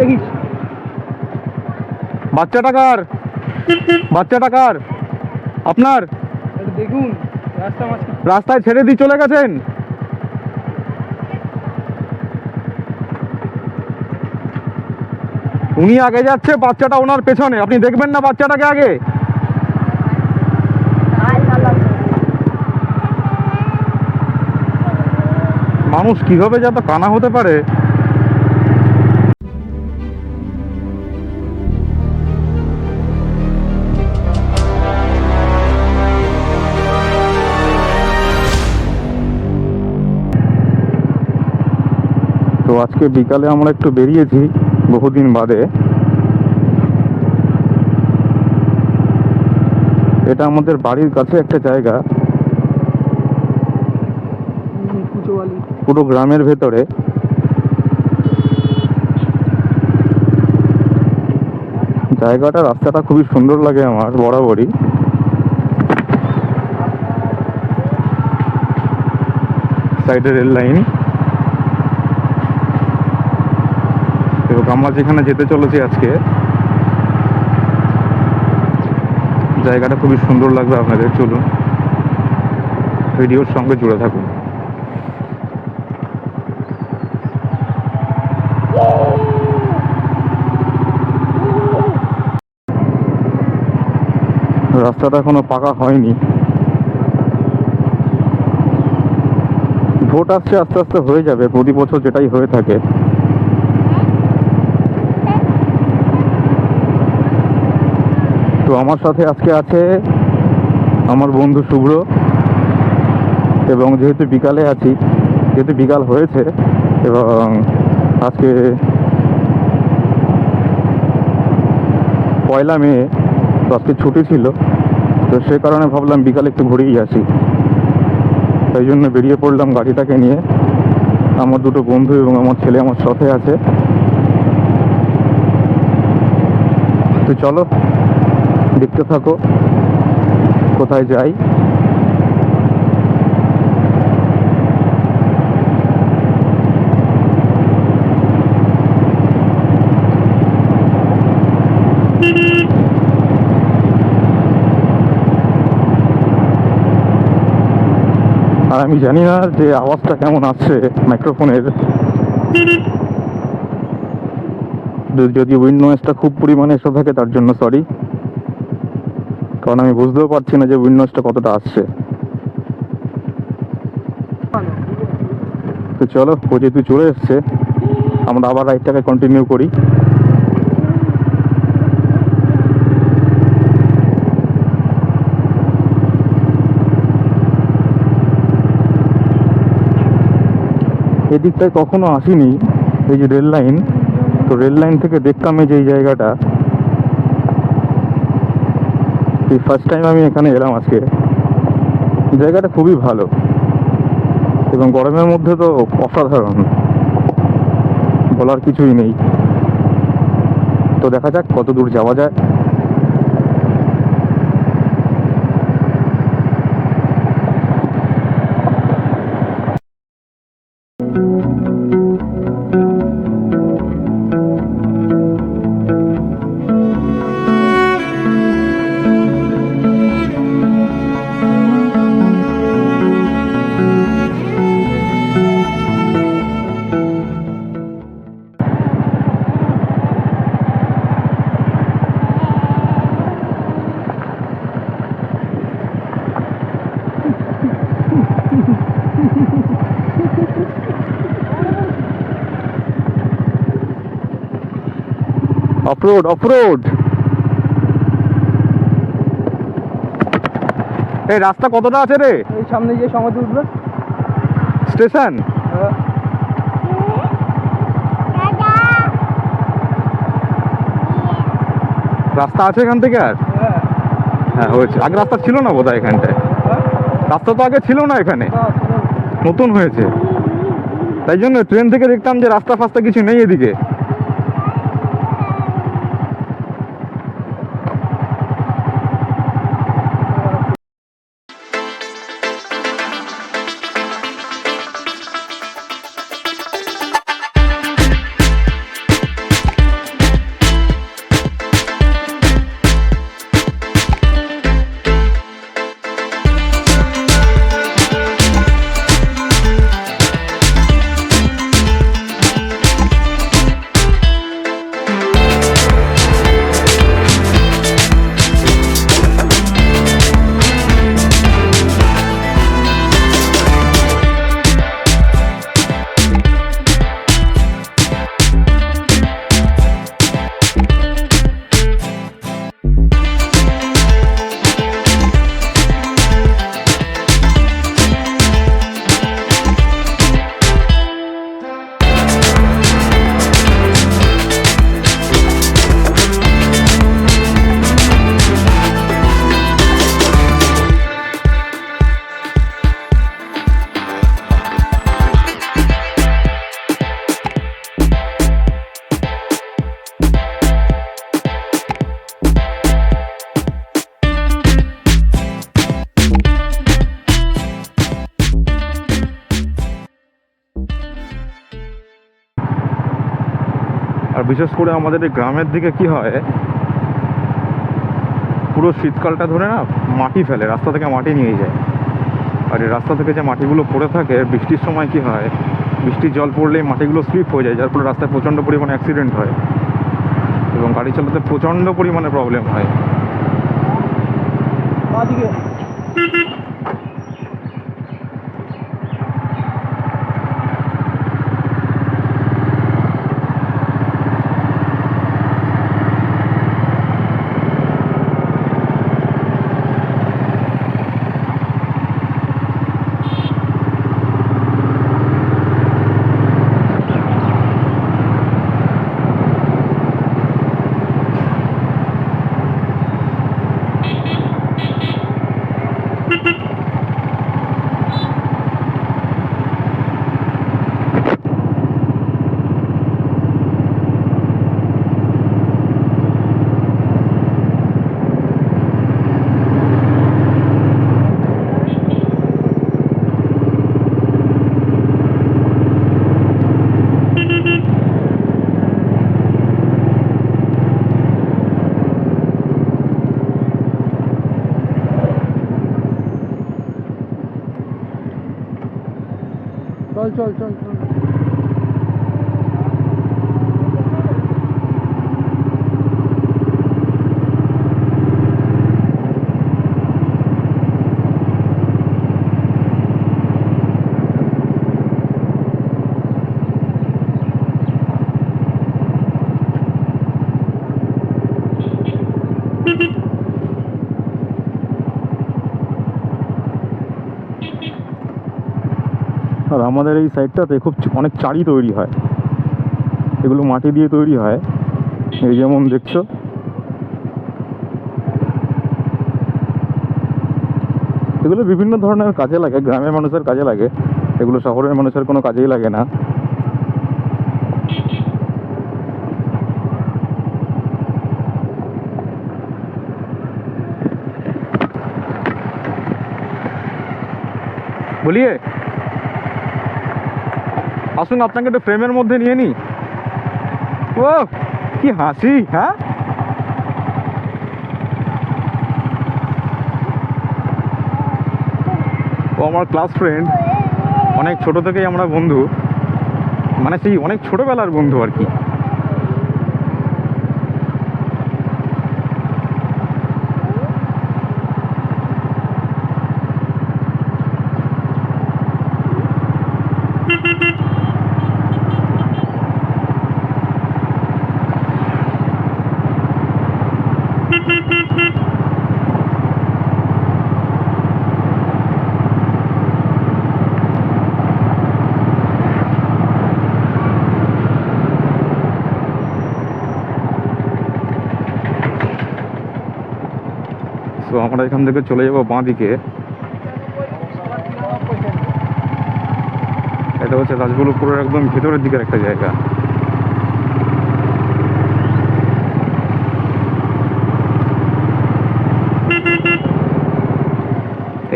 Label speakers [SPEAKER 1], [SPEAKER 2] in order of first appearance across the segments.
[SPEAKER 1] দেখিস
[SPEAKER 2] বাচ্চাটা কার? বাচ্চাটা কার? আপনার?
[SPEAKER 1] দেখুন
[SPEAKER 2] রাস্তায় ছেড়ে দিয়ে চলে গেছেন। উনি আগে যাচ্ছে, বাচ্চাটা ওনার পেছনে। আপনি দেখবেন না বাচ্চাটাকে আগে? মানুষ কিভাবে যত কানা হতে পারে। তো আজকে বিকালে আমরা একটু বেরিয়েছি বহুদিন বাদে। এটা আমাদের বাড়ির কাছে একটা জায়গা, পুরো গ্রামের ভেতরে। জায়গাটা, রাস্তাটা খুবই সুন্দর লাগে আমার বরাবরই। সাইডে রেল লাইন, এবং আমরা যেখানে যেতে চলেছি আজকে, জায়গাটা খুবই সুন্দর লাগবে আপনাদের। চলুন, ভিডিওর সঙ্গে জুড়ে থাকুন। রাস্তাটা এখনো পাকা হয়নি, ভোট আসছে, আস্তে আস্তে হয়ে যাবে, প্রতি বছর যেটাই হয়ে থাকে। তো আমার সাথে আজকে আছে আমার বন্ধু শুভ্র, এবং যেহেতু বিকালে আছি, যেহেতু বিকাল হয়েছে এবং আজকে 1 মে, তো আজকে ছুটি ছিল, তো সে কারণে ভাবলাম বিকালে একটু ঘুরেই আসি। তাই জন্য বেরিয়ে পড়লাম গাড়িটাকে নিয়ে। আমার দুটো বন্ধু এবং আমার ছেলে আমার সাথে আছে। তো চলো, দেখতে থাকো কোথায় যাই। আর আমি জানি না যে আওয়াজটা কেমন আসছে মাইক্রোফোনের। যদি উইন্ড নয়েজটা খুব পরিমাণে এসে থাকে তার জন্য সরি, কারণ আমি বুঝতেও পারছি না যে উইন্ড নয়েজটা কতটা আসছে। তো চলো, ও যেহেতু চলে এসছে, আমরা আবার রাইডটাকে কন্টিনিউ করি। এদিকটায় কখনো আসিনি, এই যে রেল লাইন, তো রেল লাইন থেকে দেখতাম এই যে এই জায়গাটা, এই ফার্স্ট টাইম আমি এখানে এলাম আজকে। জায়গাটা খুবই ভালো, এবং গরমের মধ্যে তো অসাধারণ, বলার কিছুই নেই। তো দেখা যাক কত দূর যাওয়া যায়। Off-road, off-road. এই রাস্তা কতটা আছে রে?
[SPEAKER 1] এই সামনে যে সমাজ উঠবে
[SPEAKER 2] স্টেশন। রাস্তা আছে এখান থেকে? আর হ্যাঁ হয়েছে, আগে রাস্তা ছিল না বোধহয় এখানটায়। রাস্তা তো আগে ছিল না এখানে, নতুন হয়েছে। তাই জন্য ট্রেন থেকে দেখতাম যে রাস্তা ফাস্তা কিছু নেই এদিকে। আর বিশেষ করে আমাদের এই গ্রামের দিকে কি হয়, পুরো শীতকালটা ধরে না মাটি ফেলে, রাস্তা থেকে মাটি নিয়ে যায়। আর এই রাস্তা থেকে যে মাটিগুলো পড়ে থাকে, বৃষ্টির সময় কি হয়, বৃষ্টির জল পড়লেই মাটিগুলো স্লিপ হয়ে যায়, যার ফলে রাস্তায় প্রচণ্ড পরিমাণে অ্যাক্সিডেন্ট হয় এবং গাড়ি চালাতে প্রচণ্ড পরিমাণে প্রবলেম হয়।
[SPEAKER 1] বাদিকে চল চল চল চল।
[SPEAKER 2] আর আমাদের এই সাইডটাতে খুব অনেক চাড়ি তৈরি হয়, এগুলো মাটি দিয়ে তৈরি হয়, এই যেমন দেখছো। এগুলো বিভিন্ন ধরনের কাজে লাগে, গ্রামের মানুষের কাজে লাগে, এগুলো শহরের মানুষের কোনো কাজেই লাগে না। বলিয়ে আসুন, আপনাকে একটা ফ্রেমের মধ্যে নিয়ে নি। ও কি হাসি! হ্যাঁ, ও আমার ক্লাস ফ্রেন্ড, অনেক ছোট থেকেই আমরা বন্ধু, মানে সেই অনেক ছোটবেলার বন্ধু আর কি। তো আমরা এখান থেকে চলে যাবো বাঁ দিকে। এটা হচ্ছে রাজবল্লভপুরের একদম ভেতরের দিকের একটা জায়গা।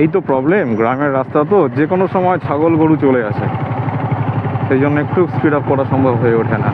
[SPEAKER 2] এই তো প্রবলেম, গ্রামের রাস্তা তো যে কোনো সময় ছাগল গরু চলে আসে, সেই জন্য একটু স্পিড আপ করা সম্ভব হয়ে ওঠে না।